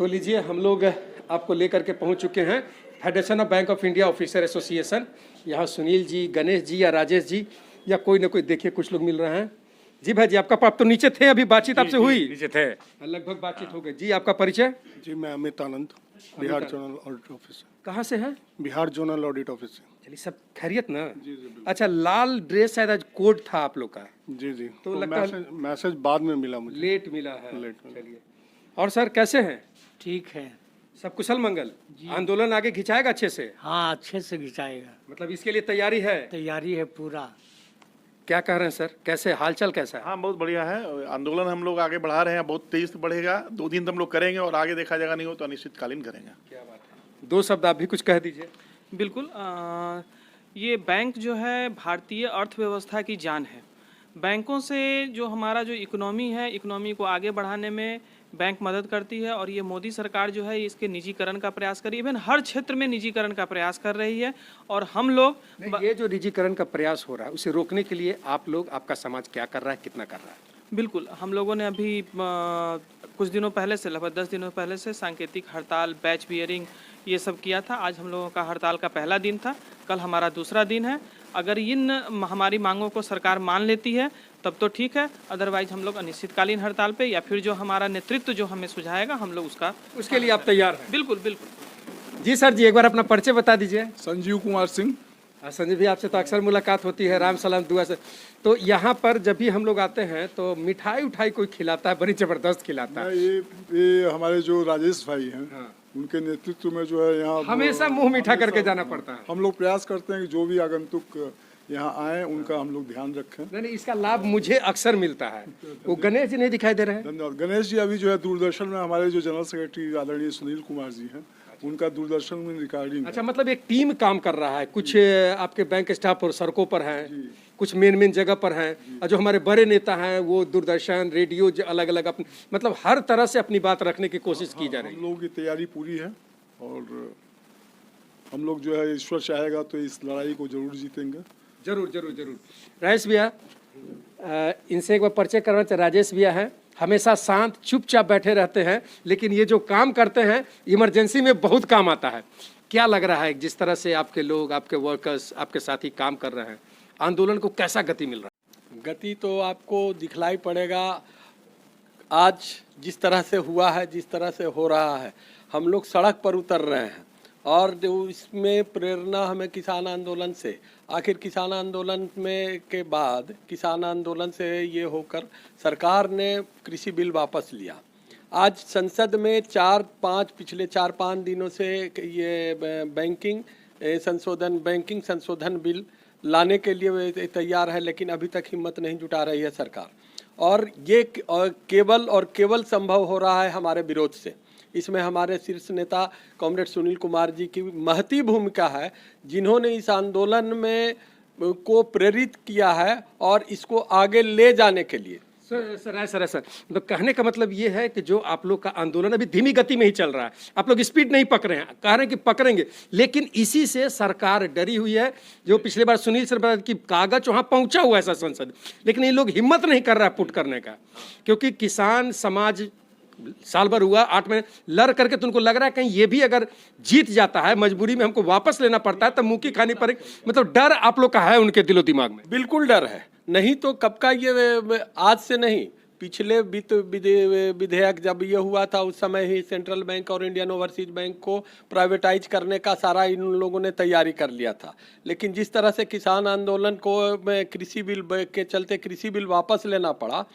तो लीजिए, हम लोग आपको लेकर के पहुंच चुके हैं federation of bank of India officer association. यहाँ सुनील जी, गणेश जी या राजेश जी या कोई ना कोई, देखिए कुछ लोग मिल रहे हैं। जी भाई जी, आपका आप तो नीचे थे, अभी बातचीत आपसे हुई? नीचे थे, लगभग बातचीत हो गई। जी आपका परिचय? जी मैं अमित आनंद, बिहार जोनल ऑडिट ऑफिस। कहाँ से है? बिहार जोनल ऑडिट ऑफिस से। चलिए, सब खैरियत ना? जी जी बिल्कुल। अच्छा, लाल ड्रेस शायद आज कोड था आप लोग का? जी जी, तो तो लगता है मैसेज बाद में मिला मुझे। लेट मिला है। लेट मिला। चलिए, और सर कैसे हैं? ठीक है। सब कुशल मंगल? आंदोलन आगे खिंचाएगा अच्छे से? हाँ, अच्छे से खिंचाएगा। मतलब इसके लिए तैयारी है? तैयारी है पूरा। क्या कह रहे हैं सर, कैसे हालचाल कैसा है? हाँ बहुत बढ़िया है। आंदोलन हम लोग आगे बढ़ा रहे हैं, बहुत तेज बढ़ेगा। 2 दिन तो हम लोग करेंगे और आगे देखा जाएगा, नहीं हो तो अनिश्चितकालीन करेंगे। क्या बात है। 2 शब्द आप भी कुछ कह दीजिए। बिल्कुल। ये बैंक जो है भारतीय अर्थव्यवस्था की जान है। बैंकों से जो हमारा जो इकोनॉमी है, इकोनॉमी को आगे बढ़ाने में बैंक मदद करती है और ये मोदी सरकार जो है इसके निजीकरण का प्रयास कर रही है। इवन हर क्षेत्र में निजीकरण का प्रयास कर रही है और हम लोग ये जो निजीकरण का प्रयास हो रहा है उसे रोकने के लिए आप लोग, आपका समाज क्या कर रहा है, कितना कर रहा है? बिल्कुल, हम लोगों ने अभी कुछ दिनों पहले से, लगभग 10 दिनों पहले से सांकेतिक हड़ताल, बैच बियरिंग ये सब किया था। आज हम लोगों का हड़ताल का पहला दिन था, कल हमारा दूसरा दिन है। अगर इन हमारी मांगों को सरकार मान लेती है तब तो ठीक है, अदरवाइज हम लोग अनिश्चितकालीन हड़ताल पे या फिर जो हमारा नेतृत्व जो हमें सुझाएगा हम लोग उसके लिए आप तैयार हैं? बिल्कुल बिल्कुल। जी सर जी, एक बार अपना परिचय बता दीजिए। संजीव कुमार सिंह। संजय भी, आपसे तो अक्सर मुलाकात होती है, राम सलाम दुआ से। तो यहाँ पर जब भी हम लोग आते हैं तो मिठाई उठाई कोई खिलाता है, बड़ी जबरदस्त खिलाता है। ये हमारे जो राजेश भाई हैं, उनके नेतृत्व में जो है यहाँ हमेशा मुंह मीठा करके जाना पड़ता है। हम लोग प्रयास करते हैं कि जो भी आगंतुक यहाँ आए उनका हम लोग ध्यान रखें। नहीं, इसका लाभ मुझे अक्सर मिलता है। वो गणेश जी नहीं दिखाई दे रहे हैं? धन्यवाद। गणेश जी अभी जो है दूरदर्शन में, हमारे जो जनरल सेक्रेटरी आदरणीय सुनील कुमार जी हैं, उनका दूरदर्शन में रिकॉर्डिंग। अच्छा, मतलब एक टीम काम कर रहा है। कुछ आपके बैंक स्टाफ और सड़कों पर हैं, कुछ मेन जगह पर हैं, और जो हमारे बड़े नेता हैं वो दूरदर्शन, रेडियो, अलग अलग मतलब हर तरह से अपनी बात रखने की कोशिश की जा रही है। हम लोगों की तैयारी पूरी है और हम लोग जो है, ईश्वर चाहेगा तो इस लड़ाई को जरूर जीतेंगे। जरूर जरूर जरूर। राजेश भैया, इनसे एक बार परिचय करना चाहिए। राजेश भैया हैं, हमेशा शांत चुपचाप बैठे रहते हैं, लेकिन ये जो काम करते हैं इमरजेंसी में बहुत काम आता है। क्या लग रहा है जिस तरह से आपके लोग, आपके वर्कर्स, आपके साथी काम कर रहे हैं, आंदोलन को कैसा गति मिल रहा है? गति तो आपको दिखलाई पड़ेगा। आज जिस तरह से हुआ है, जिस तरह से हो रहा है, हम लोग सड़क पर उतर रहे हैं और इसमें प्रेरणा हमें किसान आंदोलन से, आखिर किसान आंदोलन में के बाद किसान आंदोलन से ये होकर सरकार ने कृषि बिल वापस लिया। आज संसद में पिछले 4-5 दिनों से ये बैंकिंग संशोधन बिल लाने के लिए तैयार है, लेकिन अभी तक हिम्मत नहीं जुटा रही है सरकार। और ये केवल संभव हो रहा है हमारे विरोध से। इसमें हमारे शीर्ष नेता कॉमरेड सुनील कुमार जी की महती भूमिका है, जिन्होंने इस आंदोलन में को प्रेरित किया है और इसको आगे ले जाने के लिए। सर, तो कहने का मतलब ये है कि जो आप लोग का आंदोलन अभी धीमी गति में ही चल रहा है, आप लोग स्पीड नहीं पकड़े हैं, कह रहे हैं कि पकड़ेंगे, लेकिन इसी से सरकार डरी हुई है। जो पिछले बार सुनील सर बताया कि कागज वहां पहुंचा हुआ है संसद, लेकिन ये लोग हिम्मत नहीं कर रहा है पुट करने का, क्योंकि किसान समाज साल भर हुआ, 8 महीने लड़ करके, तुमको लग रहा है कहीं ये भी अगर जीत जाता है, मजबूरी में हमको वापस लेना पड़ता है, तब मुंह की खानी पड़ेगी। मतलब डर आप लोग का है उनके दिलो दिमाग में? बिल्कुल डर है, नहीं तो कब का ये, आज से नहीं, पिछले वित्त विधेयक जब ये हुआ था उस समय ही सेंट्रल बैंक और इंडियन ओवरसीज बैंक को प्राइवेटाइज करने का सारा इन लोगों ने तैयारी कर लिया था। लेकिन जिस तरह से किसान आंदोलन को कृषि बिल के चलते कृषि बिल वापस लेना पड़ा,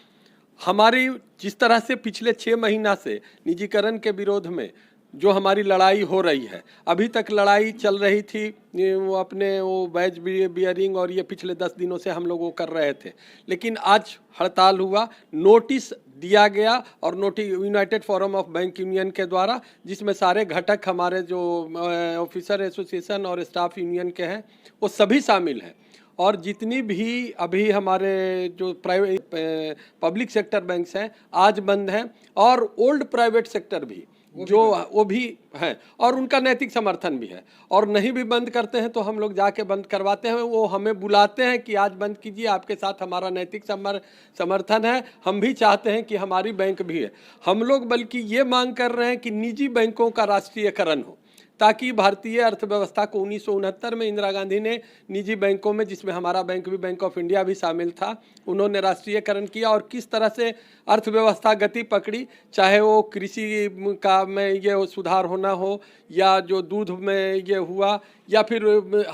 हमारी जिस तरह से पिछले 6 महीना से निजीकरण के विरोध में जो हमारी लड़ाई हो रही है, अभी तक लड़ाई चल रही थी वो बैच बियरिंग, और ये पिछले 10 दिनों से हम लोग वो कर रहे थे। लेकिन आज हड़ताल हुआ, नोटिस दिया गया, और notice United forum of bank union के द्वारा, जिसमें सारे घटक हमारे जो ऑफिसर एसोसिएशन और स्टाफ यूनियन के हैं वो सभी शामिल हैं। और जितनी भी अभी हमारे जो प्राइवेट पब्लिक सेक्टर बैंक्स हैं आज बंद हैं, और ओल्ड प्राइवेट सेक्टर भी जो वो भी है, और उनका नैतिक समर्थन भी है। और नहीं भी बंद करते हैं तो हम लोग जाके बंद करवाते हैं, वो हमें बुलाते हैं कि आज बंद कीजिए, आपके साथ हमारा नैतिक समर्थन है, हम भी चाहते हैं कि हमारी बैंक भी है। हम लोग बल्कि ये मांग कर रहे हैं कि निजी बैंकों का राष्ट्रीयकरण हो, ताकि भारतीय अर्थव्यवस्था को 1969 में इंदिरा गांधी ने निजी बैंकों में, जिसमें हमारा बैंक भी, बैंक ऑफ इंडिया भी शामिल था, उन्होंने राष्ट्रीयकरण किया और किस तरह से अर्थव्यवस्था गति पकड़ी, चाहे वो कृषि का में ये सुधार होना हो, या जो दूध में ये हुआ, या फिर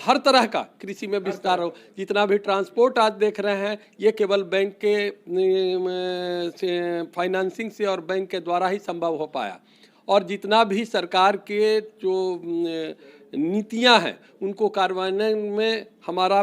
हर तरह का कृषि में विस्तार हो। जितना भी ट्रांसपोर्ट आज देख रहे हैं ये केवल बैंक के फाइनेंसिंग से और बैंक के द्वारा ही संभव हो पाया। और जितना भी सरकार के जो नीतियां हैं उनको कार्यान्वयन में हमारा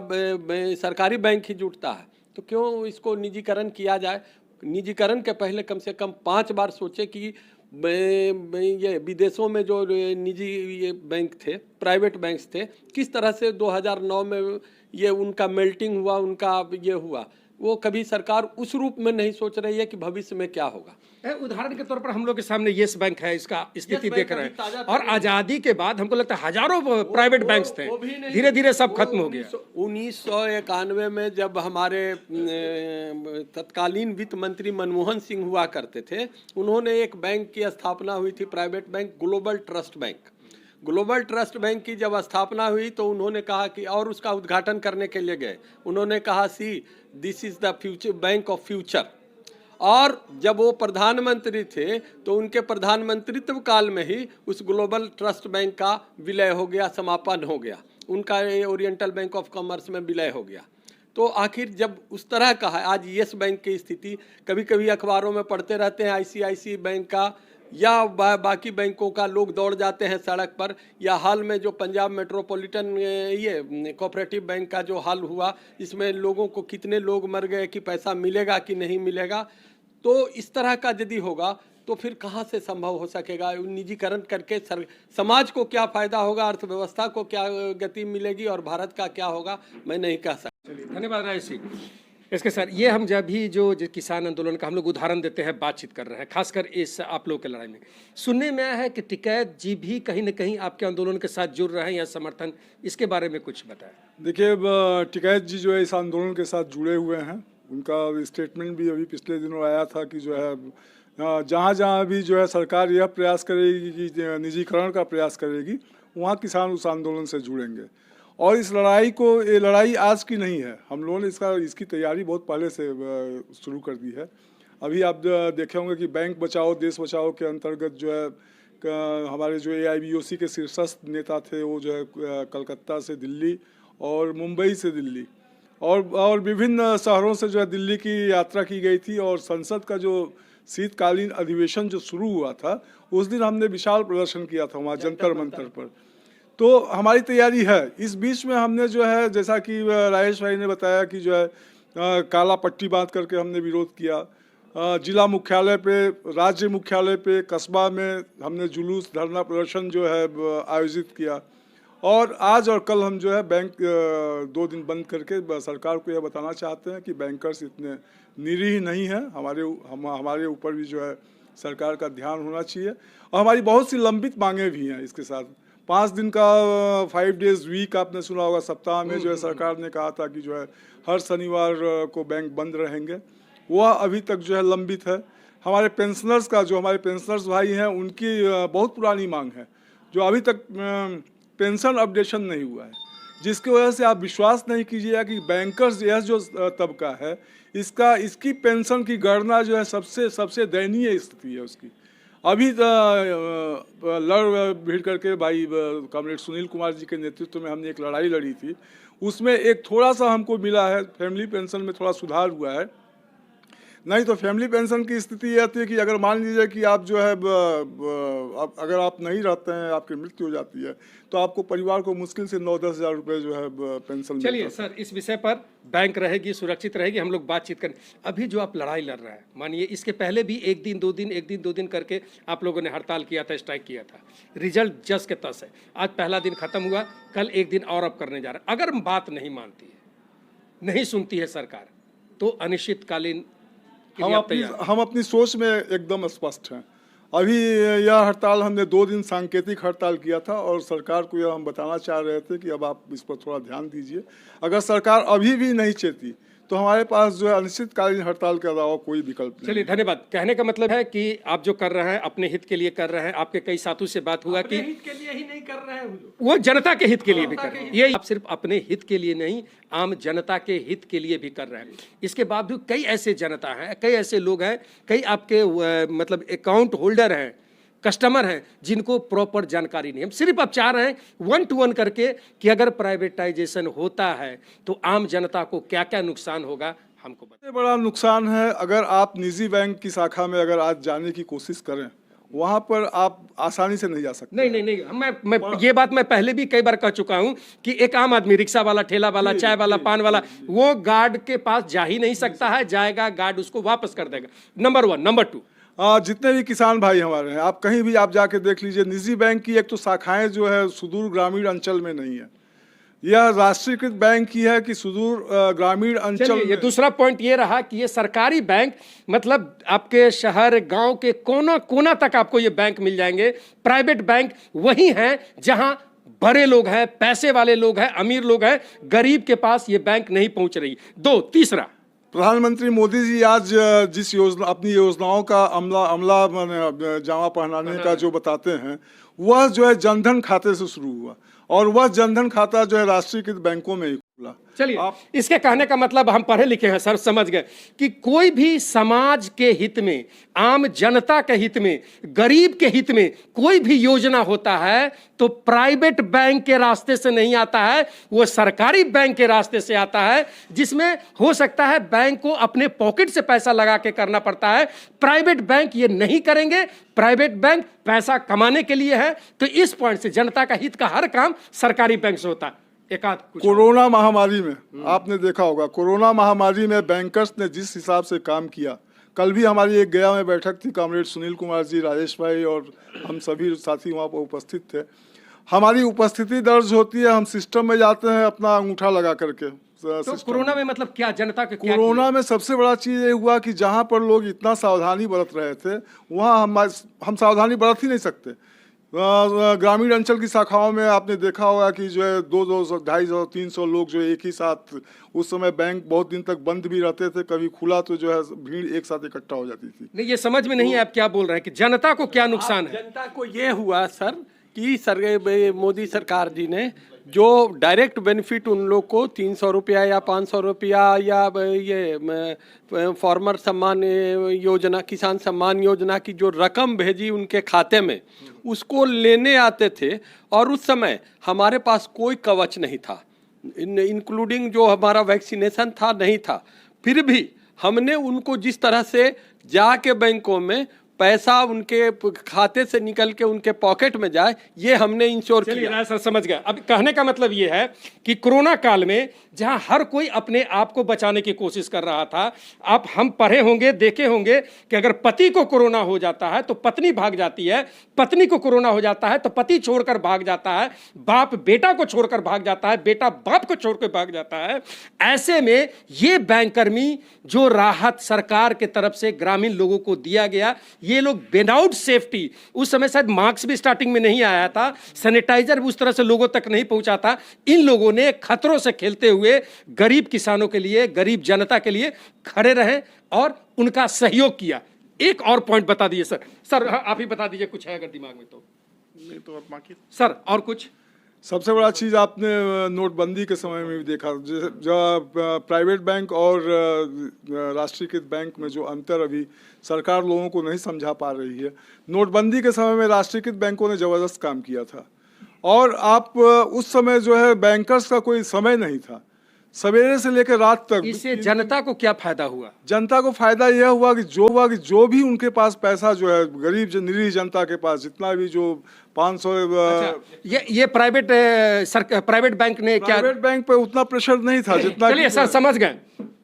सरकारी बैंक ही जुटता है, तो क्यों इसको निजीकरण किया जाए। निजीकरण के पहले कम से कम 5 बार सोचे कि ये विदेशों में जो निजी ये बैंक थे, प्राइवेट बैंक्स थे, किस तरह से 2009 में ये उनका मेल्टिंग हुआ, उनका ये हुआ, वो कभी सरकार उस रूप में नहीं सोच रही है कि भविष्य में क्या होगा। उदाहरण के तौर पर हम लोग के सामने येस बैंक है, इसका स्थिति देख रहे हैं, और आजादी के बाद हमको लगता है हजारों प्राइवेट बैंक्स थे, धीरे धीरे सब खत्म हो गया। 1991 में जब हमारे तत्कालीन वित्त मंत्री मनमोहन सिंह हुआ करते थे, उन्होंने एक बैंक की स्थापना हुई थी, private bank, global trust bank. Global trust bank की जब स्थापना हुई तो उन्होंने कहा कि, और उसका उद्घाटन करने के लिए गए, उन्होंने कहा see this is the future, bank of future. और जब वो प्रधानमंत्री थे तो उनके प्रधानमंत्रित्व काल में ही उस ग्लोबल ट्रस्ट बैंक का विलय हो गया, समापन हो गया, उनका ओरिएंटल बैंक ऑफ कॉमर्स में विलय हो गया। तो आखिर जब उस तरह का है आज येस बैंक की स्थिति, कभी कभी अखबारों में पढ़ते रहते हैं ICICI बैंक का या बाकी बैंकों का, लोग दौड़ जाते हैं सड़क पर, या हाल में जो पंजाब मेट्रोपॉलिटन ये कोऑपरेटिव बैंक का जो हाल हुआ, इसमें लोगों को कितने लोग मर गए कि पैसा मिलेगा कि नहीं मिलेगा। तो इस तरह का यदि होगा तो फिर कहाँ से संभव हो सकेगा। निजीकरण करके समाज को क्या फायदा होगा, अर्थव्यवस्था को क्या गति मिलेगी और भारत का क्या होगा, मैं नहीं कह सकता। धन्यवाद राजेश सिंह। इसके सर, ये हम जब भी जो किसान आंदोलन का हम लोग उदाहरण देते हैं, बातचीत कर रहे हैं, खासकर इस आप लोग के लड़ाई में, सुनने में आया है कि टिकैत जी भी कहीं न कहीं आपके आंदोलन के साथ जुड़ रहे हैं या समर्थन, इसके बारे में कुछ बताएं। देखिए, टिकैत जी जो है इस आंदोलन के साथ जुड़े हुए हैं। उनका स्टेटमेंट भी अभी पिछले दिनों आया था कि जो है जहाँ जहाँ भी जो है सरकार यह प्रयास करेगी कि निजीकरण का प्रयास करेगी, वहाँ किसान उस आंदोलन से जुड़ेंगे। और इस लड़ाई को, ये लड़ाई आज की नहीं है, हम लोगों ने इसकी तैयारी बहुत पहले से शुरू कर दी है। अभी आप देखे होंगे कि बैंक बचाओ देश बचाओ के अंतर्गत जो है हमारे जो AIBOC के शीर्षस्थ नेता थे, वो जो है कलकत्ता से दिल्ली और मुंबई से दिल्ली और विभिन्न शहरों से जो है दिल्ली की यात्रा की गई थी। और संसद का जो शीतकालीन अधिवेशन जो शुरू हुआ था, उस दिन हमने विशाल प्रदर्शन किया था वहाँ जंतर मंतर पर। तो हमारी तैयारी है। इस बीच में हमने जो है, जैसा कि राजेश भाई ने बताया कि जो है काला पट्टी बांध करके हमने विरोध किया। जिला मुख्यालय पे, राज्य मुख्यालय पे, कस्बा में हमने जुलूस, धरना प्रदर्शन जो है आयोजित किया। और आज और कल हम जो है बैंक 2 दिन बंद करके सरकार को यह बताना चाहते हैं कि बैंकर्स इतने निरीह नहीं हैं, हमारे ऊपर भी जो है सरकार का ध्यान होना चाहिए। और हमारी बहुत सी लंबित मांगे भी हैं इसके साथ। 5 दिन का 5 डेज वीक आपने सुना होगा, सप्ताह में जो है सरकार ने कहा था कि जो है हर शनिवार को बैंक बंद रहेंगे, वह अभी तक जो है लंबित है। हमारे पेंशनर्स का, जो हमारे पेंशनर्स भाई हैं, उनकी बहुत पुरानी मांग है, जो अभी तक पेंशन अपडेशन नहीं हुआ है, जिसकी वजह से आप विश्वास नहीं कीजिएगा कि बैंकर्स यह जो तबका है, इसकी पेंशन की गणना जो है सबसे दयनीय स्थिति है उसकी। अभी लड़ भिड़ करके भाई कॉमरेड सुनील कुमार जी के नेतृत्व में हमने एक लड़ाई लड़ी थी, उसमें एक थोड़ा सा हमको मिला है, फैमिली पेंशन में थोड़ा सुधार हुआ है। नहीं तो फैमिली पेंशन की स्थिति यह थी कि अगर मान लीजिए कि आप जो है अगर आप नहीं रहते हैं, आपकी मृत्यु हो जाती है, तो आपको परिवार को मुश्किल से 9-10 हज़ार रुपये जो है पेंशन। चलिए सर, इस विषय पर बैंक रहेगी, सुरक्षित रहेगी, हम लोग बातचीत करें। अभी जो आप लड़ाई लड़ रहे हैं, मानिए इसके पहले भी 1 दिन 2 दिन 1 दिन 2 दिन करके आप लोगों ने हड़ताल किया था, स्ट्राइक किया था, रिजल्ट जस के तस है। आज पहला दिन खत्म हुआ, कल 1 दिन और अब करने जा रहे हैं। अगर बात नहीं मानती है नहीं सुनती है सरकार, तो अनिश्चितकालीन के लिए आप तैयार हैं? हम अपनी सोच में एकदम स्पष्ट हैं। अभी यह हड़ताल हमने 2 दिन सांकेतिक हड़ताल किया था और सरकार को यह हम बताना चाह रहे थे कि अब आप इस पर थोड़ा ध्यान दीजिए। अगर सरकार अभी भी नहीं चेती तो हमारे पास जो है अनिश्चितकालीन हड़ताल के अलावा कोई विकल्प नहीं। चलिए, धन्यवाद। कहने का मतलब है कि आप जो कर रहे हैं अपने हित के लिए कर रहे हैं। आपके कई साथी से बात हुआ कि हित के लिए ही नहीं कर रहे हैं वो जनता के हित के लिए भी कर रहे हैं। ये आप सिर्फ अपने हित के लिए नहीं, आम जनता के हित के लिए भी कर रहे हैं। इसके बावजूद कई ऐसे जनता हैं, कई ऐसे लोग हैं, कई आपके मतलब अकाउंट होल्डर हैं, कस्टमर हैं, जिनको प्रॉपर जानकारी नहीं। हम सिर्फ अब चाह रहे हैं 1 to 1 करके कि अगर प्राइवेटाइजेशन होता है तो आम जनता को क्या क्या नुकसान होगा, हमको बताएं। सबसे बड़ा नुकसान है, अगर आप निजी बैंक की शाखा में अगर आज जाने की कोशिश करें, वहाँ पर आप आसानी से नहीं जा सकते। नहीं, मैं ये बात मैं पहले भी कई बार कह चुका हूं कि एक आम आदमी, रिक्शा वाला, ठेला वाला, चाय वाला, पान वाला, वो गार्ड के पास जा ही नहीं सकता है। जाएगा, गार्ड उसको वापस कर देगा। नंबर 1। नंबर 2, जितने भी किसान भाई हमारे हैं, आप कहीं भी आप जाके देख लीजिए, निजी बैंक की एक तो शाखाएं जो है सुदूर ग्रामीण अंचल में नहीं है। यह राष्ट्रीयकृत बैंक की है कि सुदूर ग्रामीण अंचल ये में। दूसरा पॉइंट ये रहा कि ये सरकारी बैंक, मतलब आपके शहर गांव के कोना कोना तक आपको ये बैंक मिल जाएंगे। प्राइवेट बैंक वही हैं जहां बड़े लोग हैं, पैसे वाले लोग हैं, अमीर लोग हैं, गरीब के पास ये बैंक नहीं पहुंच रही। 2, तीसरा, प्रधानमंत्री मोदी जी आज जिस योजना, अपनी योजनाओं का अमला जामा पहनाने का जो बताते हैं, वह जो है जनधन खाते से शुरू हुआ और वह जनधन खाता जो है राष्ट्रीयकृत बैंकों में ही खुला। चलिए, इसके कहने का मतलब, हम पढ़े लिखे हैं सर, समझ गए कि कोई भी समाज के हित में, आम जनता के हित में, गरीब के हित में कोई भी योजना होता है तो प्राइवेट बैंक के रास्ते से नहीं आता है, वो सरकारी बैंक के रास्ते से आता है, जिसमें हो सकता है बैंक को अपने पॉकेट से पैसा लगा के करना पड़ता है। प्राइवेट बैंक ये नहीं करेंगे। प्राइवेट बैंक पैसा कमाने के लिए है। तो इस पॉइंट से जनता का हित का हर काम सरकारी बैंक से होता है। कोरोना महामारी में आपने देखा होगा, कोरोना महामारी में बैंकर्स ने जिस हिसाब से काम किया, कल भी हमारी एक गया में बैठक थी, कॉमरेड सुनील कुमार जी, राजेश भाई और हम सभी साथी वहाँ पर उपस्थित थे। हमारी उपस्थिति दर्ज होती है, हम सिस्टम में जाते हैं अपना अंगूठा लगा करके। तो कोरोना में मतलब क्या जनता के क्या कोरोना में सबसे बड़ा चीज़ ये हुआ कि जहाँ पर लोग इतना सावधानी बरत रहे थे, वहाँ हम सावधानी बरत ही नहीं सकते। ग्रामीण अंचल की शाखाओं में आपने देखा होगा कि जो है 200, 250, 300 लोग जो एक ही साथ, उस समय बैंक बहुत दिन तक बंद भी रहते थे, कभी खुला तो जो है भीड़ एक साथ इकट्ठा हो जाती थी। नहीं, ये समझ में नहीं आप क्या बोल रहे हैं कि जनता को क्या नुकसान है। जनता को ये हुआ सर कि मोदी सरकार जी ने जो डायरेक्ट बेनिफिट उन लोग को 300 रुपया या 500 रुपया या ये फार्मर सम्मान योजना, किसान सम्मान योजना की जो रकम भेजी उनके खाते में, उसको लेने आते थे और उस समय हमारे पास कोई कवच नहीं था, इंक्लूडिंग जो हमारा वैक्सीनेशन था नहीं था। फिर भी हमने उनको जिस तरह से जाके बैंकों में पैसा उनके खाते से निकल के उनके पॉकेट में जाए, ये हमने इंश्योर किया। सर समझ गया। अब कहने का मतलब ये है कि कोरोना काल में जहां हर कोई अपने आप को बचाने की कोशिश कर रहा था, आप हम पढ़े होंगे, देखे होंगे कि अगर पति को कोरोना हो जाता है तो पत्नी भाग जाती है, पत्नी को कोरोना हो जाता है तो पति छोड़कर भाग जाता है, बाप बेटा को छोड़कर भाग जाता है, बेटा बाप को छोड़कर भाग जाता है। ऐसे में ये बैंककर्मी जो राहत सरकार के तरफ से ग्रामीण लोगों को दिया गया, ये लोग विदाउट सेफ्टी, उस समय शायद मास्क भी स्टार्टिंग में नहीं आया था, सैनिटाइजर भी उस तरह से लोगों तक नहीं पहुंचा था। इन लोगों ने खतरों से खेलते हुए गरीब किसानों के लिए, गरीब जनता के लिए खड़े रहे और उनका सहयोग किया। एक और पॉइंट बता दीजिए सर। सर आप ही बता दीजिए, कुछ है अगर दिमाग में तो। नहीं तो बाकी सर और कुछ? सबसे बड़ा चीज़ आपने नोटबंदी के समय में भी देखा, जो प्राइवेट बैंक और राष्ट्रीयकृत बैंक में जो अंतर अभी सरकार लोगों को नहीं समझा पा रही है। नोटबंदी के समय में राष्ट्रीयकृत बैंकों ने ज़बरदस्त काम किया था और आप उस समय जो है बैंकर्स का कोई समय नहीं था, सवेरे से लेकर रात तक। इससे जनता को क्या फायदा हुआ? जनता को फायदा यह हुआ कि जो भी उनके पास पैसा जो है, गरीब निरीह जनता के पास जितना भी जो 500 ये प्राइवेट बैंक ने क्या? प्राइवेट बैंक पे उतना प्रेशर नहीं था जितना। चलिए सर समझ गए,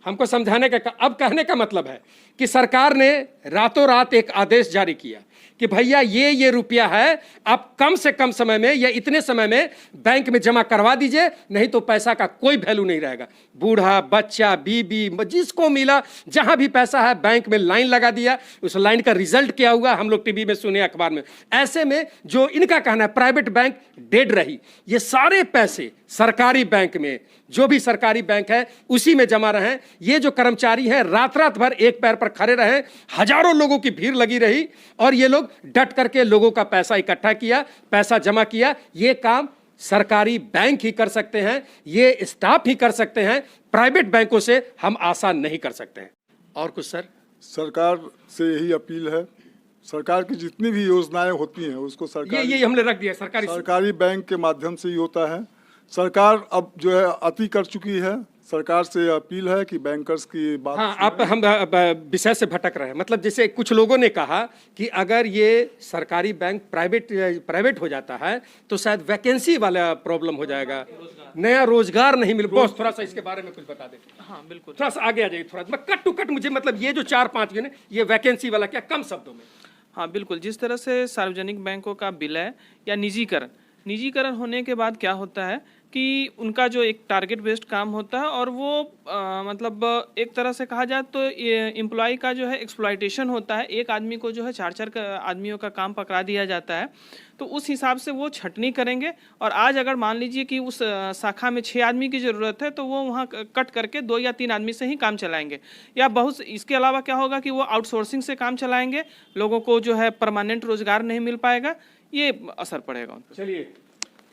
हमको समझाने का। अब कहने का मतलब है कि सरकार ने रातों रात एक आदेश जारी किया कि भैया ये रुपया है, आप कम से कम समय में या इतने समय में बैंक में जमा करवा दीजिए, नहीं तो पैसा का कोई वैल्यू नहीं रहेगा। बूढ़ा, बच्चा, बीबी, जिसको मिला, जहां भी पैसा है बैंक में लाइन लगा दिया। उस लाइन का रिजल्ट क्या हुआ हम लोग टीवी में सुने, अखबार में। ऐसे में जो इनका कहना है प्राइवेट बैंक डेड रही, ये सारे पैसे सरकारी बैंक में, जो भी सरकारी बैंक है उसी में जमा रहे। ये जो कर्मचारी हैं रात रात भर एक पैर पर खड़े रहे, हजारों लोगों की भीड़ लगी रही और ये लोग डट करके लोगों का पैसा इकट्ठा किया, पैसा जमा किया। ये काम सरकारी बैंक ही कर सकते हैं, ये स्टाफ ही कर सकते हैं, प्राइवेट बैंकों से हम आशा नहीं कर सकते हैं। और कुछ सर? सरकार से यही अपील है, सरकार की जितनी भी योजनाएं होती हैं उसको ये हमने रख दिया सरकारी बैंक के माध्यम से ही होता है। सरकार अब जो है अति कर चुकी है। सरकार से अपील है कि बैंकर्स की बात। हाँ, आप हम विषय से भटक रहे हैं। मतलब जैसे कुछ लोगों ने कहा कि अगर ये सरकारी बैंक प्राइवेट हो जाता है तो शायद वैकेंसी वाला प्रॉब्लम हो जाएगा, नया रोजगार नहीं मिल। बॉस थोड़ा सा इसके बारे में कुछ बता दे। हाँ बिल्कुल, थोड़ा सा आगे आ जाइए, थोड़ा कट टू कट मुझे, मतलब ये जो 4-5 ये वैकेंसी वाला क्या, कम शब्दों में। हाँ बिल्कुल, जिस तरह से सार्वजनिक बैंकों का विलय या निजीकरण होने के बाद क्या होता है कि उनका जो एक टारगेट बेस्ड काम होता है और वो मतलब एक तरह से कहा जाए तो एम्प्लॉय का जो है एक्सप्लॉयटेशन होता है। एक आदमी को जो है 4-4 आदमियों का काम पकड़ा दिया जाता है, तो उस हिसाब से वो छटनी करेंगे। और आज अगर मान लीजिए कि उस शाखा में 6 आदमी की ज़रूरत है तो वो वहाँ कट करके 2 या 3 आदमी से ही काम चलाएंगे, या बहुत इसके अलावा क्या होगा कि वो आउटसोर्सिंग से काम चलाएंगे, लोगों को जो है परमानेंट रोजगार नहीं मिल पाएगा, ये असर पड़ेगा उन पर। चलिए,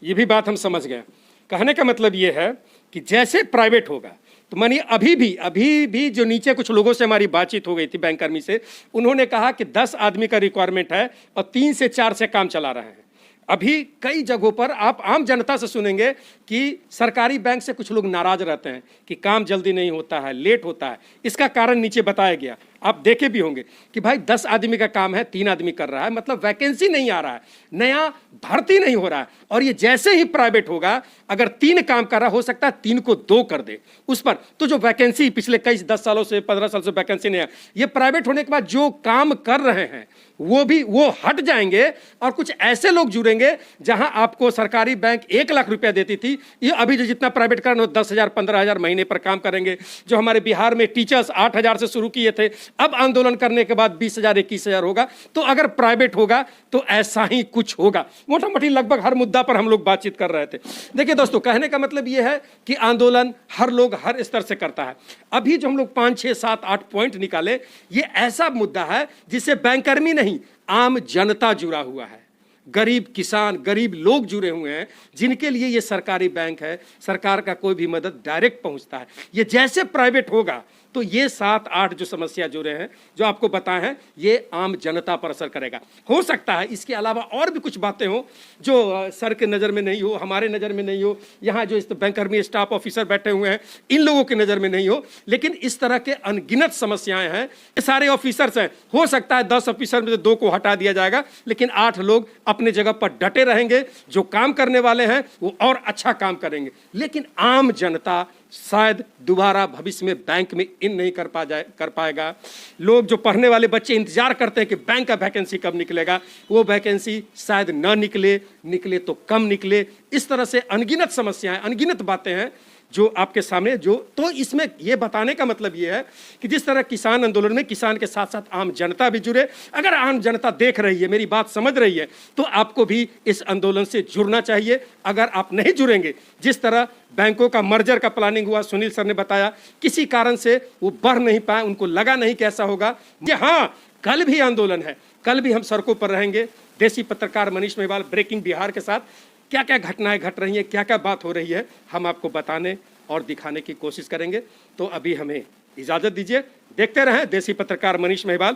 ये भी बात हम समझ गए। कहने का मतलब ये है कि जैसे प्राइवेट होगा तो मानिए अभी भी जो नीचे कुछ लोगों से हमारी बातचीत हो गई थी बैंककर्मी से, उन्होंने कहा कि 10 आदमी का रिक्वायरमेंट है और 3 से 4 से काम चला रहे हैं। अभी कई जगहों पर आप आम जनता से सुनेंगे कि सरकारी बैंक से कुछ लोग नाराज रहते हैं कि काम जल्दी नहीं होता है, लेट होता है। इसका कारण नीचे बताया गया, आप देखे भी होंगे कि भाई 10 आदमी का काम है, 3 आदमी कर रहा है, मतलब वैकेंसी नहीं आ रहा है, नया भर्ती नहीं हो रहा है। और ये जैसे ही प्राइवेट होगा, अगर 3 काम कर रहा, हो सकता है 3 को 2 कर दे उस पर, तो जो वैकेंसी पिछले कई 10 सालों से 15 साल से वैकेंसी नहीं है, ये प्राइवेट होने के बाद जो काम कर रहे हैं वो हट जाएंगे और कुछ ऐसे लोग जुड़ेंगे। जहां आपको सरकारी बैंक 1 लाख रुपया देती थी, ये अभी जो जितना प्राइवेट कर रहे 10,000 15,000 महीने पर काम करेंगे। जो हमारे बिहार में टीचर्स 8,000 से शुरू किए थे, अब आंदोलन करने के बाद 20,000 21,000 होगा। तो अगर प्राइवेट होगा तो ऐसा ही कुछ होगा। मोटा मोटी लगभग हर मुद्दा पर हम लोग बातचीत कर रहे थे। देखिए दोस्तों, कहने का मतलब यह है कि आंदोलन हर लोग हर स्तर से करता है। अभी जो हम लोग 5 6 7 8 पॉइंट निकाले, ये ऐसा मुद्दा है जिससे बैंककर्मी नहीं, आम जनता जुड़ा हुआ है। गरीब किसान, गरीब लोग जुड़े हुए हैं, जिनके लिए ये सरकारी बैंक है। सरकार का कोई भी मदद डायरेक्ट पहुंचता है। ये जैसे प्राइवेट होगा तो ये 7-8 जो समस्या जुड़े हैं, जो आपको बताए हैं, ये आम जनता पर असर करेगा। हो सकता है इसके अलावा और भी कुछ बातें हो जो सर के नज़र में नहीं हो, हमारे नज़र में नहीं हो, यहाँ जो इस बैंककर्मी स्टाफ ऑफिसर बैठे हुए हैं इन लोगों की नज़र में नहीं हो, लेकिन इस तरह के अनगिनत समस्याएं हैं। ये सारे ऑफिसर्स हैं, हो सकता है 10 ऑफिसर में से 2 को हटा दिया जाएगा, लेकिन 8 लोग अपने जगह पर डटे रहेंगे। जो काम करने वाले हैं वो और अच्छा काम करेंगे, लेकिन आम जनता शायद दोबारा भविष्य में बैंक में इन नहीं कर पाएगा। लोग जो पढ़ने वाले बच्चे इंतजार करते हैं कि बैंक का वैकेंसी कब निकलेगा, वो वैकेंसी शायद न निकले तो कम निकले। इस तरह से अनगिनत समस्याएं, अनगिनत बातें हैं जो आपके सामने तो इसमें ये बताने का मतलब ये है कि जिस तरह किसान आंदोलन में किसान के साथ साथ आम जनता भी जुड़े। अगर आम जनता देख रही है, मेरी बात समझ रही है, तो आपको भी इस आंदोलन से जुड़ना चाहिए। अगर आप नहीं जुड़ेंगे, जिस तरह बैंकों का मर्जर का प्लानिंग हुआ, सुनील सर ने बताया, किसी कारण से वो बढ़ नहीं पाए, उनको लगा नहीं कि ऐसा होगा। जी हाँ, कल भी आंदोलन है, कल भी हम सड़कों पर रहेंगे। देसी पत्रकार मनीष महिवाल ब्रेकिंग बिहार के साथ क्या क्या घटनाएं घट रही हैं, क्या क्या बात हो रही है, हम आपको बताने और दिखाने की कोशिश करेंगे। तो अभी हमें इजाज़त दीजिए, देखते रहें देसी पत्रकार मनीष महिवाल।